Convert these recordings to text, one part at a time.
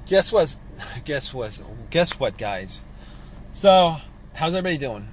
Guess what? Guess what, guys? So, how's everybody doing?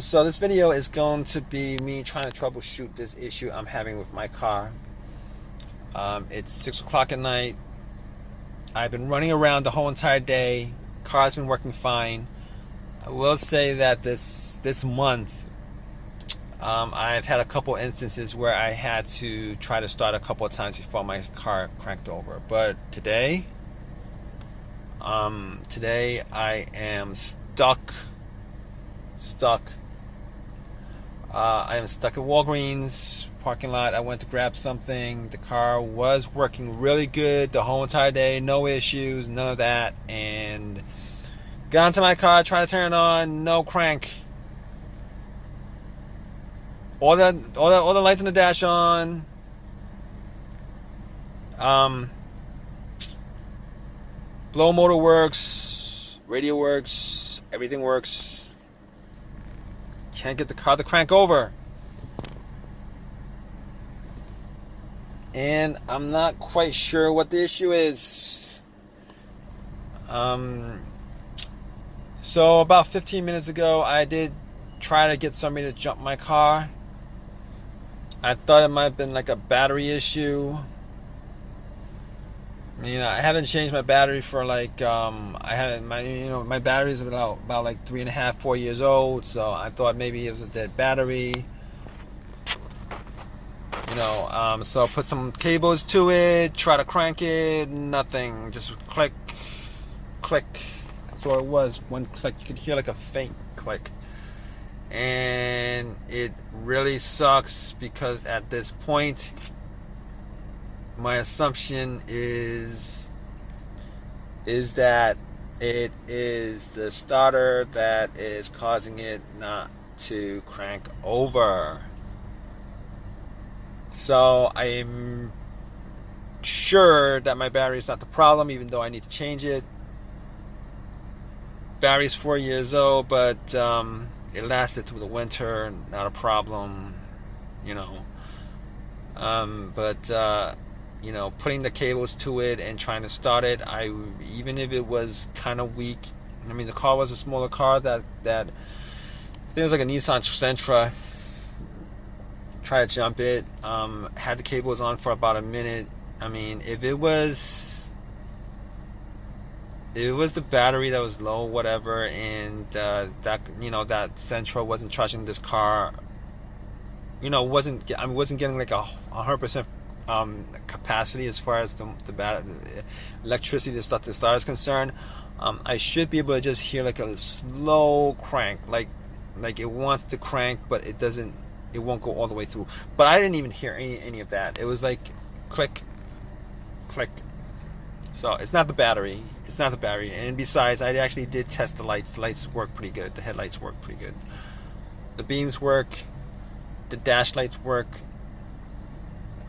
So this video is going to be me trying to troubleshoot this issue I'm having with my car. It's 6 o'clock at night. I've been running around the whole entire day. Car's been working fine. I will say that this month, I've had a couple instances where I had to try to start a couple of times before my car cranked over. But today I am stuck. I am stuck at Walgreens parking lot. I went to grab something. The car was working really good the whole entire day. No issues, none of that. And got into my car, tried to turn it on, no crank. All the lights on the dash on. Blow motor works, radio works, everything works. Can't get the car to crank over. And I'm not quite sure what the issue is. So about 15 minutes ago, I did try to get somebody to jump my car. I thought it might have been like a battery issue. I haven't changed my battery for like my battery is about like 3.5, 4 years old. So I thought maybe it was a dead battery. So I put some cables to it, try to crank it, nothing. Just click, click. That's all it was. One click. You could hear like a faint click. And it really sucks because at this point, my assumption is that it is the starter that is causing it not to crank over. So I'm sure that my battery is not the problem, even though I need to change it. Battery's 4 years old, but it lasted through the winter, not a problem, putting the cables to it and trying to start it, even if it was kind of weak. The car was a smaller car that I think it was like a Nissan Sentra. Tried to jump it, had the cables on for about a minute. If it was the battery that was low, whatever, and that Sentra wasn't charging this car, wasn't getting like 100% capacity as far as the electricity to start is concerned. I should be able to just hear like a slow crank, like it wants to crank, but it won't go all the way through. But I didn't even hear any of that. It was like click, click. So it's not the battery. And besides, I actually did test the lights. The lights work pretty good. The headlights work pretty good. The beams work. The dash lights work.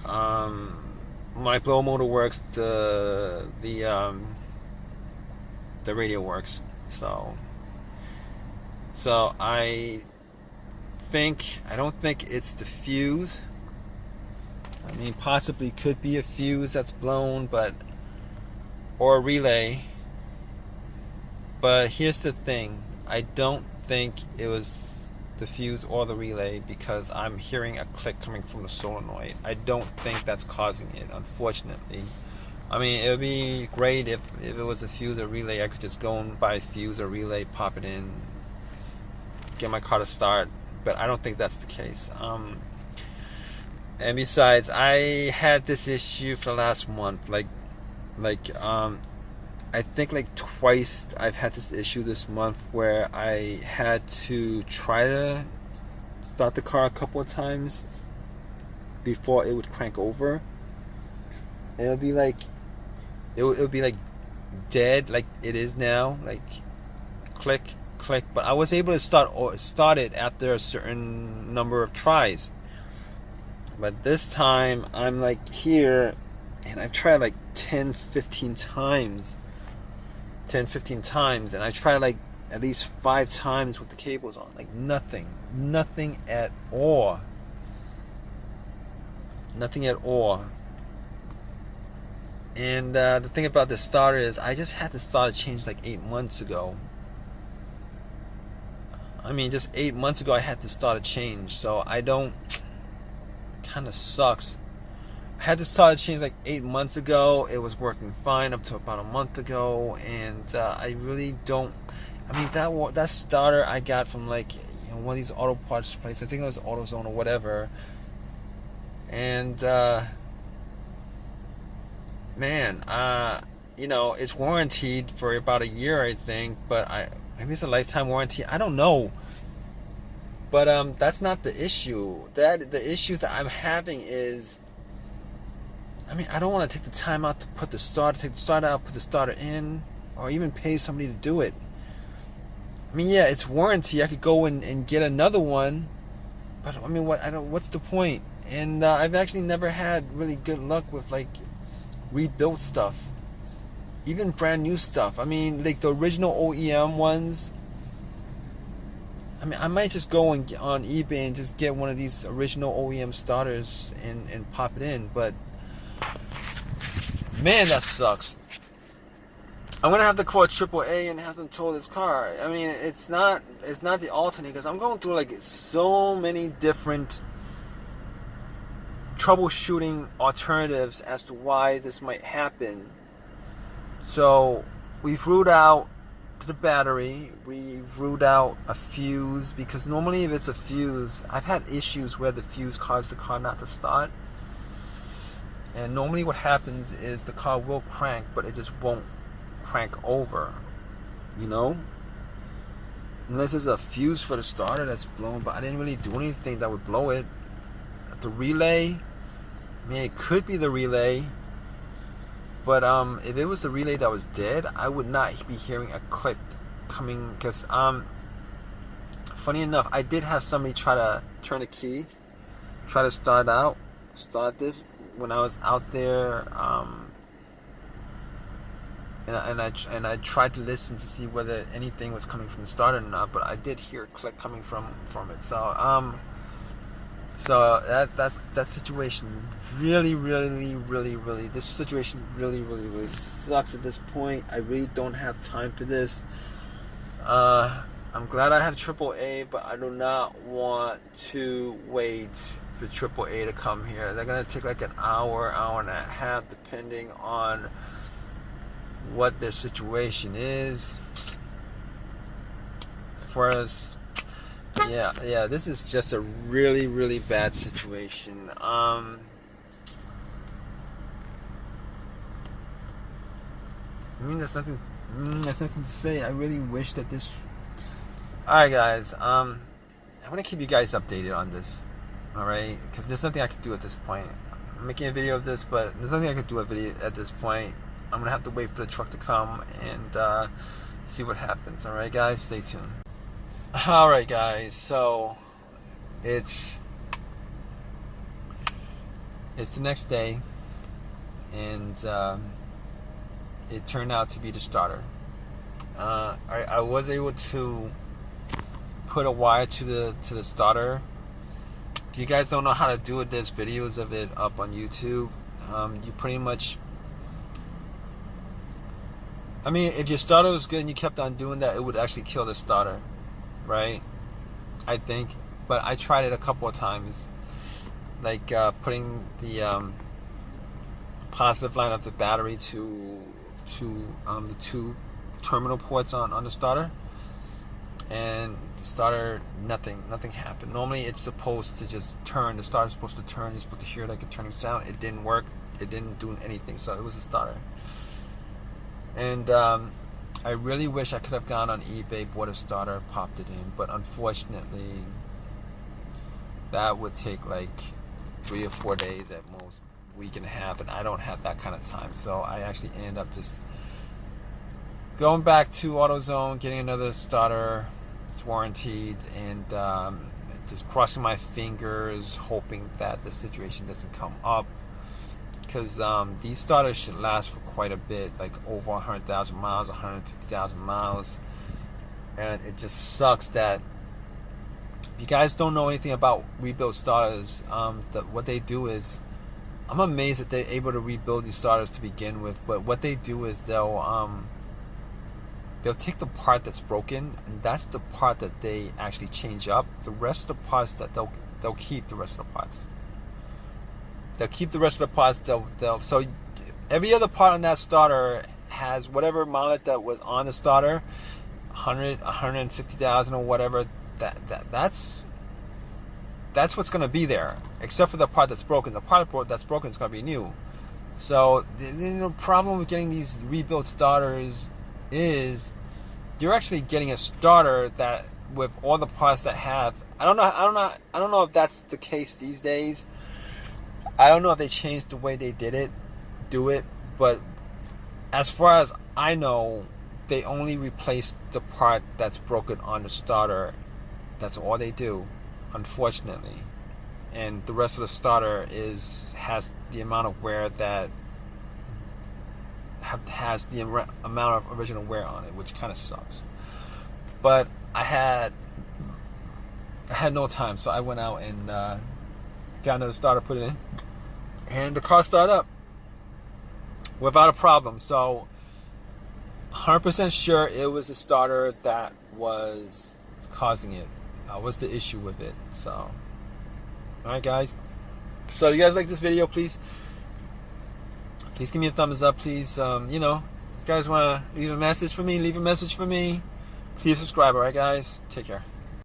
My blow motor works. The radio works. So I don't think it's the fuse. Possibly could be a fuse that's blown, or a relay. But here's the thing, I don't think it was the fuse or the relay, because I'm hearing a click coming from the solenoid. I don't think that's causing it, unfortunately. It would be great if it was a fuse or relay. I could just go and buy a fuse or relay, pop it in, get my car to start. But I don't think that's the case. And besides, I had this issue for the last month. I think like twice I've had this issue this month where I had to try to start the car a couple of times before it would crank over. And it would be like dead, like it is now, like click, click. But I was able to start it after a certain number of tries. But this time I'm like here, and I've tried like 10-15 times, and I tried like at least 5 times with the cables on, like nothing at all. And the thing about this starter is I just had the starter changed like 8 months ago. I mean, just 8 months ago I had the starter changed, so I don't, kind of sucks. I had the starter changed like 8 months ago. It was working fine up to about a month ago, and I really don't. I mean, that starter I got from like, you know, one of these auto parts places. I think it was AutoZone or whatever. And man, you know, it's warranted for about a year, I think, but maybe it's a lifetime warranty. I don't know. But that's not the issue. The issue that I'm having is, I mean, I don't want to take the time out to take the starter out, put the starter in, or even pay somebody to do it. I mean, yeah, it's warranty. I could go and get another one, but I mean, what's the point? And I've actually never had really good luck with like rebuilt stuff, even brand new stuff. I mean, like the original OEM ones. I mean, I might just go on eBay and just get one of these original OEM starters and pop it in, but man, that sucks. I'm gonna have to call AAA and have them tow this car. I mean, it's not the alternate, because I'm going through like so many different troubleshooting alternatives as to why this might happen. So we've ruled out the battery, we've ruled out a fuse, because normally if it's a fuse, I've had issues where the fuse caused the car not to start, and normally what happens is the car will crank, but it just won't crank over, you know, unless there's a fuse for the starter that's blown. But I didn't really do anything that would blow it. The relay, I mean, it could be the relay, but if it was the relay that was dead, I would not be hearing a click coming, because funny enough, I did have somebody try to turn the key, try to start this when I was out there, and I tried to listen to see whether anything was coming from the starter or not, but I did hear a click coming from it. So that situation really this situation really sucks at this point. I really don't have time for this. I'm glad I have AAA, but I do not want to wait for AAA to come here. They're gonna take like an hour and a half, depending on what their situation is. As far as yeah, this is just a really bad situation. I mean, there's nothing to say. I really wish that this. Alright guys, I'm gonna keep you guys updated on this, alright, because there's nothing I can do at this point. I'm making a video of this, but there's nothing I can do at this point. I'm gonna have to wait for the truck to come and see what happens. Alright guys, stay tuned. Alright guys, so it's the next day, and it turned out to be the starter. I was able to put a wire to the starter. If you guys don't know how to do it, there's videos of it up on YouTube. You pretty much, I mean, if your starter was good and you kept on doing that, it would actually kill the starter, right? I think. But I tried it a couple of times, like putting the positive line of the battery to the two terminal ports on the starter, and the starter, nothing happened. Normally it's supposed to just turn. The starter's supposed to turn. You're supposed to hear like a turning sound. It didn't work. It didn't do anything. So it was a starter. And I really wish I could have gone on eBay, bought a starter, popped it in, but unfortunately that would take like 3 or 4 days at most, week and a half, and I don't have that kind of time. So I actually ended up just going back to AutoZone, getting another starter. It's warranted, and just crossing my fingers, hoping that the situation doesn't come up, because these starters should last for quite a bit, like over 100,000 miles, 150,000 miles. And it just sucks that, if you guys don't know anything about rebuilt starters, what they do is I'm amazed that they're able to rebuild these starters to begin with. But what they do is they'll take the part that's broken, and that's the part that they actually change up. The rest of the parts that they'll keep the rest of the parts. They'll keep the rest of the parts. They'll so every other part on that starter has whatever mileage that was on the starter, 100, 150,000 or whatever. That's what's going to be there, except for the part that's broken. The part that's broken is going to be new. So the problem with getting these rebuilt starters is you're actually getting a starter that with all the parts that have. I don't know if that's the case these days. I don't know if they changed the way they do it, but as far as I know, they only replace the part that's broken on the starter. That's all they do, unfortunately. And the rest of the starter has the amount of wear that has the amount of original wear on it, which kind of sucks. But I had no time, so I went out and got another starter, put it in, and the car started up without a problem. So 100% sure it was the starter that was causing it. What's the issue with it? So, alright guys, so you guys like this video, please give me a thumbs up. Please, you guys want to leave a message for me, please subscribe. Alright guys, take care.